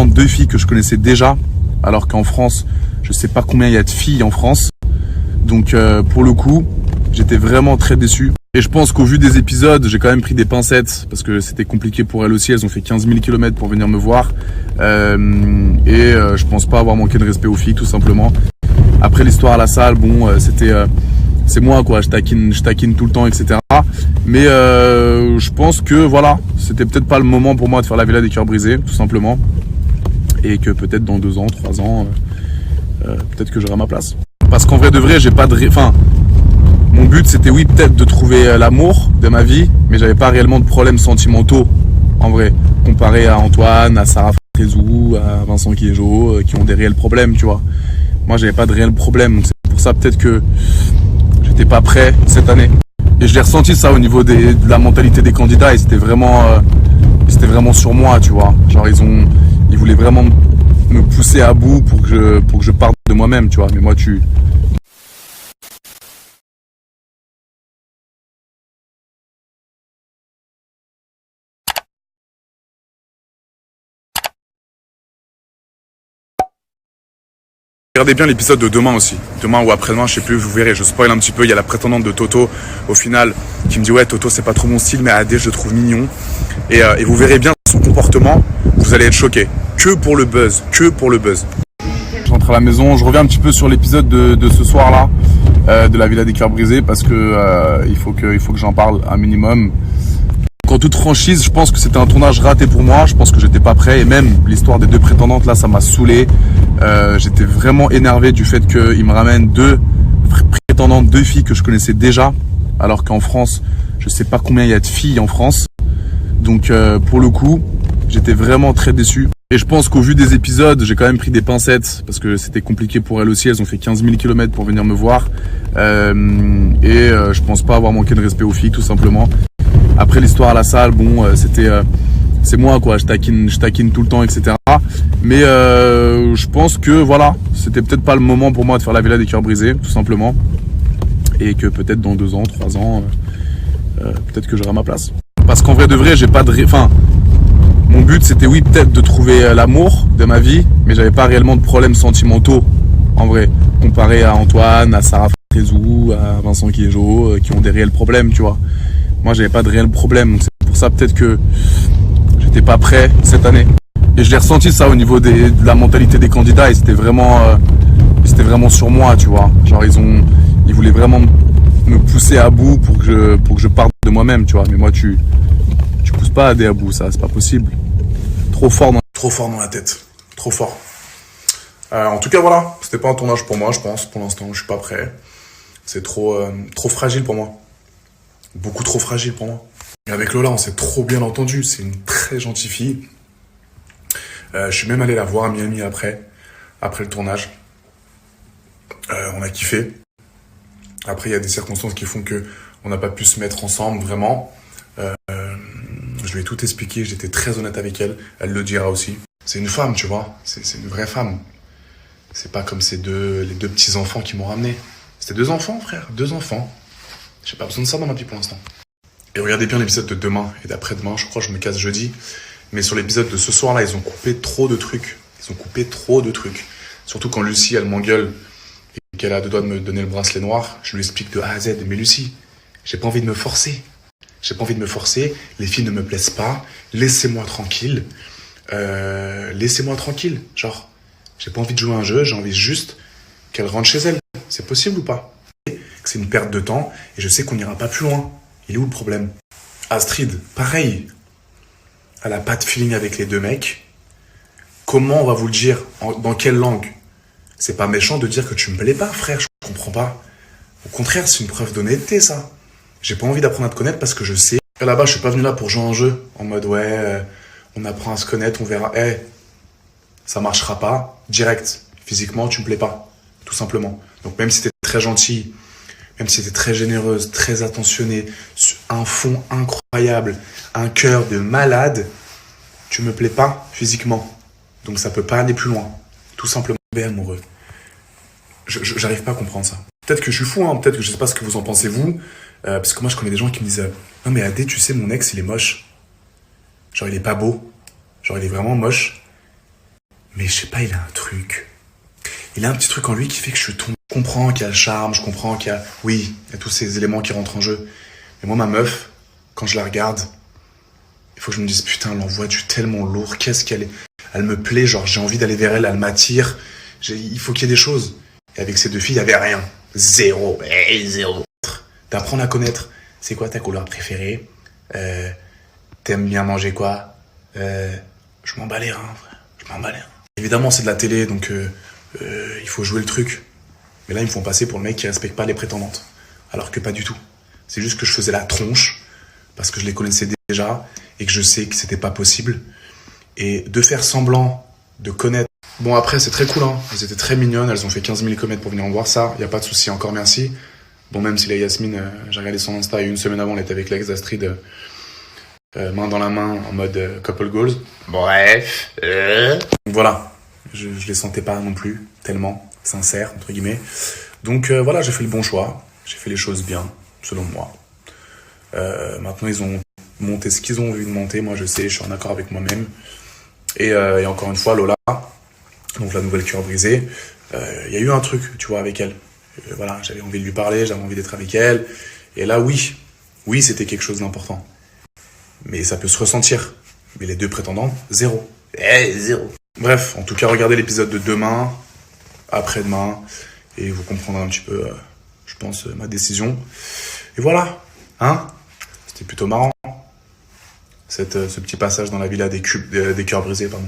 prétendante 2 filles que je connaissais déjà, alors qu'en France, je sais pas combien il y a de filles en France. Donc pour le coup, j'étais vraiment très déçu. Et je pense qu'au vu des épisodes, j'ai quand même pris des pincettes parce que c'était compliqué pour elles aussi. Elles ont fait 15 000 km pour venir me voir. Je pense pas avoir manqué de respect aux filles, tout simplement. Après l'histoire à la salle, bon, c'est moi quoi, je taquine tout le temps, etc. Mais je pense que voilà, c'était peut-être pas le moment pour moi de faire la villa des cœurs brisés, tout simplement. Et que peut-être dans 2 ans, 3 ans, peut-être que j'aurai ma place. Parce qu'en vrai de vrai, j'ai pas de... Mon but c'était oui peut-être de trouver l'amour de ma vie, mais j'avais pas réellement de problèmes sentimentaux, en vrai. Comparé à Antoine, à Sarah Frézou, à Vincent Kiejo, qui ont des réels problèmes, tu vois. Moi j'avais pas de réels problèmes, donc c'est pour ça peut-être que j'étais pas prêt cette année. Et je l'ai ressenti ça au niveau de la mentalité des candidats, et c'était vraiment sur moi, tu vois. Genre ils voulaient vraiment me pousser à bout pour que je parte de moi-même, tu vois. Mais moi regardez bien l'épisode de demain aussi. Demain ou après-demain, je sais plus, vous verrez, je spoil un petit peu. Il y a la prétendante de Toto, au final, qui me dit ouais, Toto, c'est pas trop mon style, mais AD, je le trouve mignon. Et vous verrez bien son comportement, vous allez être choqués. Que pour le buzz, que pour le buzz. Je rentre à la maison, je reviens un petit peu sur l'épisode de ce soir-là, de la Villa des Cœurs Brisés, parce que il faut que j'en parle un minimum. En toute franchise, je pense que c'était un tournage raté pour moi. Je pense que j'étais pas prêt. Et même l'histoire des 2 prétendantes, là, ça m'a saoulé. J'étais vraiment énervé du fait qu'ils me ramènent 2 prétendantes, 2 filles que je connaissais déjà. Alors qu'en France, je sais pas combien il y a de filles en France. Donc pour le coup, j'étais vraiment très déçu. Et je pense qu'au vu des épisodes, j'ai quand même pris des pincettes parce que c'était compliqué pour elles aussi. Elles ont fait 15 000 km pour venir me voir. Je pense pas avoir manqué de respect aux filles, tout simplement. Après l'histoire à la salle, bon, c'est moi quoi, je taquine tout le temps, etc. Mais je pense que voilà, c'était peut-être pas le moment pour moi de faire la villa des cœurs brisés, tout simplement. Et que peut-être dans 2 ans, 3 ans, peut-être que j'aurai ma place. Parce qu'en vrai de vrai, j'ai pas de... Mon but c'était oui peut-être de trouver l'amour de ma vie, mais j'avais pas réellement de problèmes sentimentaux, en vrai. Comparé à Antoine, à Sarah Frézou, à Vincent Kiejo, qui ont des réels problèmes, tu vois. Moi j'avais pas de réels problèmes, donc c'est pour ça peut-être que j'étais pas prêt cette année. Et je l'ai ressenti ça au niveau de la mentalité des candidats, et c'était vraiment sur moi, tu vois. Genre ils voulaient vraiment me pousser à bout pour que je parte de moi-même, tu vois. Mais moi tu pousses pas à bout, ça c'est pas possible. Trop fort dans la tête, trop fort. En tout cas voilà, c'était pas un tournage pour moi, je pense. Pour l'instant je suis pas prêt. C'est trop fragile pour moi. Beaucoup trop fragile pour moi. Et avec Lola, on s'est trop bien entendu. C'est une très gentille fille. Je suis même allé la voir à Miami après le tournage. On a kiffé. Après, il y a des circonstances qui font que on n'a pas pu se mettre ensemble vraiment. Je lui ai tout expliqué. J'étais très honnête avec elle. Elle le dira aussi. C'est une femme, tu vois. C'est une vraie femme. C'est pas comme les 2 petits enfants qui m'ont ramené. C'était 2 enfants, frère. 2 enfants. J'ai pas besoin de ça dans ma vie pour l'instant. Et regardez bien l'épisode de demain et d'après-demain. Je crois que je me casse jeudi. Mais sur l'épisode de ce soir-là, ils ont coupé trop de trucs. Surtout quand Lucie, elle m'engueule et qu'elle a 2 doigts de me donner le bracelet noir. Je lui explique de A à Z. Mais Lucie, j'ai pas envie de me forcer. Les filles ne me plaisent pas. Laissez-moi tranquille. Genre, j'ai pas envie de jouer à un jeu. J'ai envie juste qu'elle rentre chez elle. C'est possible ou pas? C'est une perte de temps et je sais qu'on n'ira pas plus loin. Il est où le problème? Astrid, pareil. Elle a pas de feeling avec les 2 mecs. Comment on va vous le dire? Dans quelle langue? C'est pas méchant de dire que tu me plais pas, frère, je comprends pas. Au contraire, c'est une preuve d'honnêteté, ça. J'ai pas envie d'apprendre à te connaître parce que je sais. Là-bas, je suis pas venu là pour jouer à un jeu. En mode, on apprend à se connaître, on verra. Ça marchera pas. Direct. Physiquement, tu me plais pas. Tout simplement. Donc même si t'es très gentil, même si t'es très généreuse, très attentionnée, un fond incroyable, un cœur de malade, tu me plais pas physiquement. Donc ça peut pas aller plus loin. Tout simplement. Amoureux. J'arrive pas à comprendre ça. Peut-être que je suis fou, hein, peut-être que je sais pas ce que vous en pensez vous, parce que moi je connais des gens qui me disent non mais Adé, tu sais, mon ex il est moche. Genre il est pas beau. Genre il est vraiment moche. Mais je sais pas, il a un truc. Il a un petit truc en lui qui fait que je tombe. Je comprends qu'il y a le charme, je comprends qu'il y a... Oui, il y a tous ces éléments qui rentrent en jeu. Mais moi, ma meuf, quand je la regarde, il faut que je me dise, putain, elle envoie du tellement lourd. Qu'est-ce qu'elle est... Elle me plaît, genre, j'ai envie d'aller vers elle, elle m'attire. Il faut qu'il y ait des choses. Et avec ces deux filles, il y avait rien. Zéro. Zéro. D'apprendre à connaître. C'est quoi ta couleur préférée? T'aimes bien manger quoi? Je m'en bats les reins, frère. Je m'en bats les reins. Évidemment, c'est de la télé, donc il faut jouer le truc. Mais là, ils me font passer pour le mec qui respecte pas les prétendantes. Alors que pas du tout. C'est juste que je faisais la tronche, parce que je les connaissais déjà, et que je sais que c'était pas possible. Et de faire semblant de connaître... Bon, après, c'est très cool, hein. Elles étaient très mignonnes, elles ont fait 15 000 km pour venir en voir ça. Y a pas de souci, encore merci. Bon, même si la Yasmine, j'ai regardé son Insta, et une semaine avant, elle était avec l'ex d'Astrid, main dans la main, en mode couple goals. Bref. Donc voilà, je les sentais pas non plus, tellement sincères, entre guillemets. Donc voilà, j'ai fait le bon choix, j'ai fait les choses bien, selon moi. Maintenant, ils ont monté ce qu'ils ont envie de monter, moi je sais, je suis en accord avec moi-même. Et encore une fois, Lola, donc la nouvelle cœur brisé, il y a eu un truc, tu vois, avec elle. Voilà, j'avais envie de lui parler, j'avais envie d'être avec elle. Et là, oui, c'était quelque chose d'important. Mais ça peut se ressentir. Mais les deux prétendants, zéro. Zéro. Bref, en tout cas, regardez l'épisode de demain, après-demain, et vous comprendrez un petit peu, je pense, ma décision. Et voilà, hein? C'était plutôt marrant, ce petit passage dans la villa des cœurs brisés, pardon.